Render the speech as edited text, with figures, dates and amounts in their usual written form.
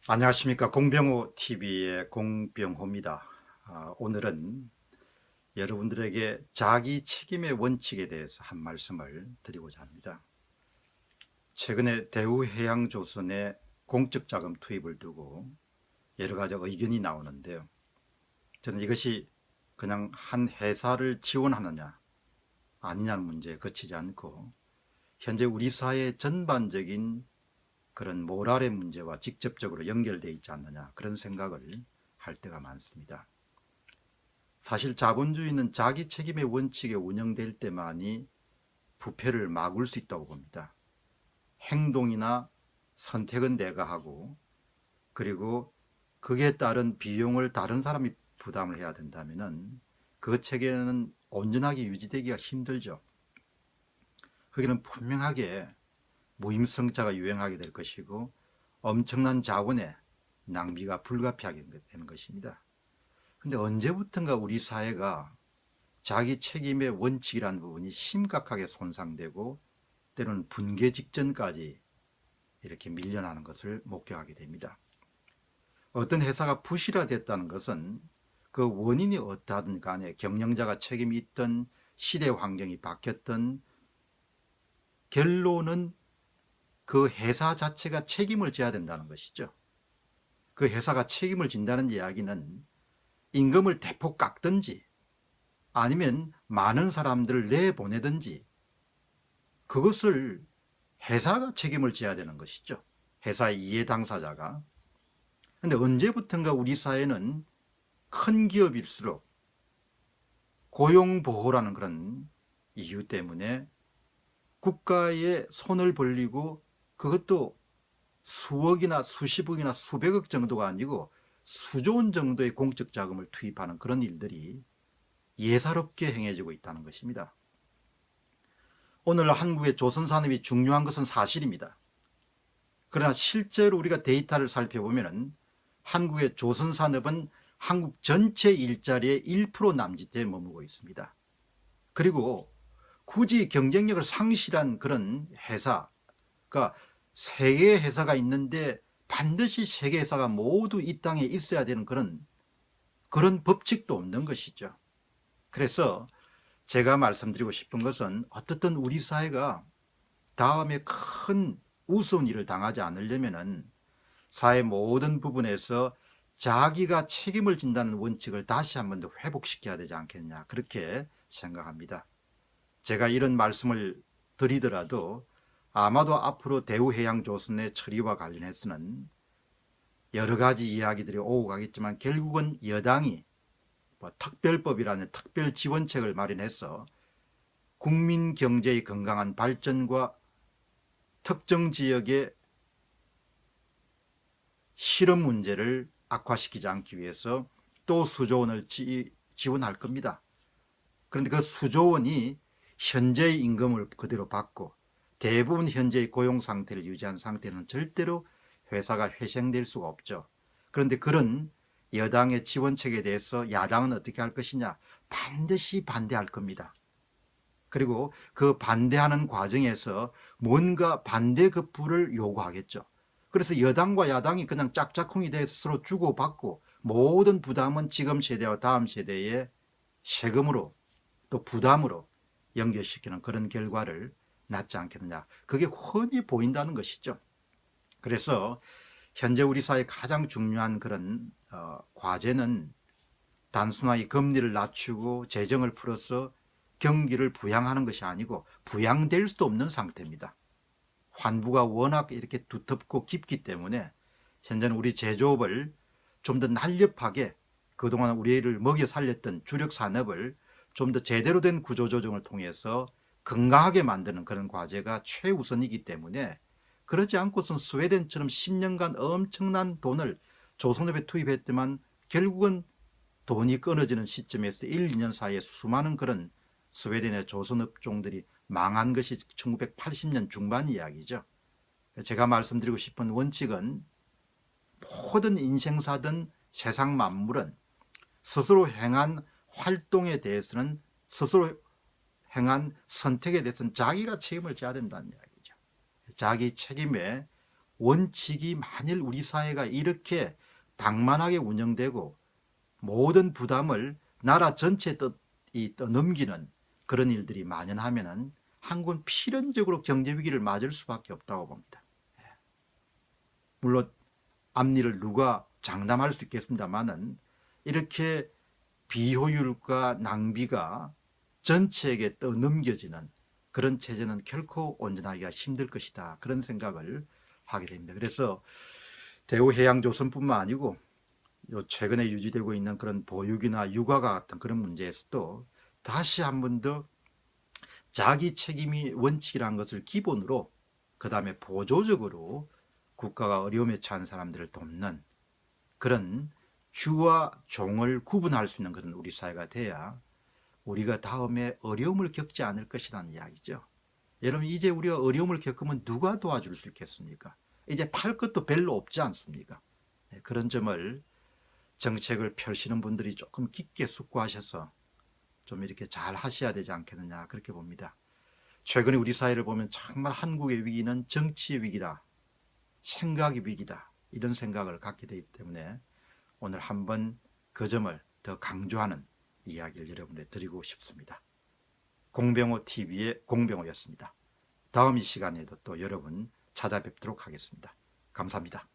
안녕하십니까. 공병호 TV의 공병호입니다. 오늘은 여러분들에게 자기 책임의 원칙에 대해서 한 말씀을 드리고자 합니다. 최근에 대우해양조선의 공적 자금 투입을 두고 여러 가지 의견이 나오는데요. 저는 이것이 그냥 한 회사를 지원하느냐 아니냐는 문제에 그치지 않고 현재 우리 사회 전반적인 그런 모랄의 문제와 직접적으로 연결되어 있지 않느냐, 그런 생각을 할 때가 많습니다. 사실 자본주의는 자기 책임의 원칙에 운영될 때만이 부패를 막을 수 있다고 봅니다. 행동이나 선택은 내가 하고, 그리고 그에 따른 비용을 다른 사람이 부담을 해야 된다면 그 체계는 온전하게 유지되기가 힘들죠. 거기는 분명하게 무임승차가 유행하게 될 것이고 엄청난 자원의 낭비가 불가피하게 되는 것입니다. 그런데 언제부턴가 우리 사회가 자기 책임의 원칙이라는 부분이 심각하게 손상되고 때로는 붕괴 직전까지 이렇게 밀려나는 것을 목격하게 됩니다. 어떤 회사가 부실화됐다는 것은 그 원인이 어떠하든 간에 경영자가 책임이 있던 시대 환경이 바뀌었던 결론은 그 회사 자체가 책임을 져야 된다는 것이죠. 그 회사가 책임을 진다는 이야기는 임금을 대폭 깎든지 아니면 많은 사람들을 내보내든지 그것을 회사가 책임을 져야 되는 것이죠. 회사의 이해 당사자가. 그런데 언제부턴가 우리 사회는 큰 기업일수록 고용보호라는 그런 이유 때문에 국가에 손을 벌리고 그것도 수억이나 수십억이나 수백억 정도가 아니고 수조 원 정도의 공적 자금을 투입하는 그런 일들이 예사롭게 행해지고 있다는 것입니다. 오늘 한국의 조선산업이 중요한 것은 사실입니다. 그러나 실제로 우리가 데이터를 살펴보면 한국의 조선산업은 한국 전체 일자리의 1% 남짓대에 머무고 있습니다. 그리고 굳이 경쟁력을 상실한 그런 회사, 그러니까 세 개의 회사가 있는데 반드시 세 개의 회사가 모두 이 땅에 있어야 되는 그런 법칙도 없는 것이죠. 그래서 제가 말씀드리고 싶은 것은 어떻든 우리 사회가 다음에 큰 우스운 일을 당하지 않으려면 사회 모든 부분에서 자기가 책임을 진다는 원칙을 다시 한 번 더 회복시켜야 되지 않겠냐, 그렇게 생각합니다. 제가 이런 말씀을 드리더라도 아마도 앞으로 대우해양조선의 처리와 관련해서는 여러 가지 이야기들이 오고 가겠지만 결국은 여당이 특별법이라는 특별지원책을 마련해서 국민 경제의 건강한 발전과 특정 지역의 실업 문제를 악화시키지 않기 위해서 또 수조 원을 지원할 겁니다. 그런데 그 수조 원이 현재의 임금을 그대로 받고 대부분 현재의 고용 상태를 유지한 상태는 절대로 회사가 회생될 수가 없죠. 그런데 그런 여당의 지원책에 대해서 야당은 어떻게 할 것이냐? 반드시 반대할 겁니다. 그리고 그 반대하는 과정에서 뭔가 반대급부를 요구하겠죠. 그래서 여당과 야당이 그냥 짝짝꿍이 돼서 서로 주고받고 모든 부담은 지금 세대와 다음 세대의 세금으로 또 부담으로 연결시키는 그런 결과를 낳지 않겠느냐. 그게 훤히 보인다는 것이죠. 그래서 현재 우리 사회 가장 중요한 그런 과제는 단순하게 금리를 낮추고 재정을 풀어서 경기를 부양하는 것이 아니고 부양될 수도 없는 상태입니다. 환부가 워낙 이렇게 두텁고 깊기 때문에 현재는 우리 제조업을 좀 더 날렵하게 그동안 우리를 먹여 살렸던 주력 산업을 좀 더 제대로 된 구조조정을 통해서 건강하게 만드는 그런 과제가 최우선이기 때문에 그러지 않고선 스웨덴처럼 10년간 엄청난 돈을 조선업에 투입했지만 결국은 돈이 끊어지는 시점에서 1, 2년 사이에 수많은 그런 스웨덴의 조선업종들이 망한 것이 1980년 중반 이야기죠. 제가 말씀드리고 싶은 원칙은 모든 인생사든 세상 만물은 스스로 행한 활동에 대해서는 스스로 행한 선택에 대해서는 자기가 책임을 져야 된다는 이야기죠. 자기 책임의 원칙이 만일 우리 사회가 이렇게 방만하게 운영되고 모든 부담을 나라 전체에 떠넘기는 그런 일들이 만연하면은 한국은 필연적으로 경제 위기를 맞을 수밖에 없다고 봅니다. 물론 앞일을 누가 장담할 수 있겠습니다만은 이렇게 비효율과 낭비가 전체에게 떠넘겨지는 그런 체제는 결코 온전하기가 힘들 것이다. 그런 생각을 하게 됩니다. 그래서 대우해양조선뿐만 아니고 요 최근에 유지되고 있는 그런 보육이나 육아가 같은 그런 문제에서도 다시 한 번 더 자기 책임이 원칙이라는 것을 기본으로 그 다음에 보조적으로 국가가 어려움에 처한 사람들을 돕는 그런 주와 종을 구분할 수 있는 그런 우리 사회가 돼야 우리가 다음에 어려움을 겪지 않을 것이라는 이야기죠. 여러분 이제 우리가 어려움을 겪으면 누가 도와줄 수 있겠습니까? 이제 팔 것도 별로 없지 않습니까? 그런 점을 정책을 펼치는 분들이 조금 깊게 숙고하셔서 좀 이렇게 잘 하셔야 되지 않겠느냐 그렇게 봅니다. 최근에 우리 사회를 보면 정말 한국의 위기는 정치의 위기다, 생각의 위기다 이런 생각을 갖게 되기 때문에 오늘 한번 그 점을 더 강조하는 이야기를 여러분께 드리고 싶습니다. 공병호 TV의 공병호였습니다. 다음 이 시간에도 또 여러분 찾아뵙도록 하겠습니다. 감사합니다.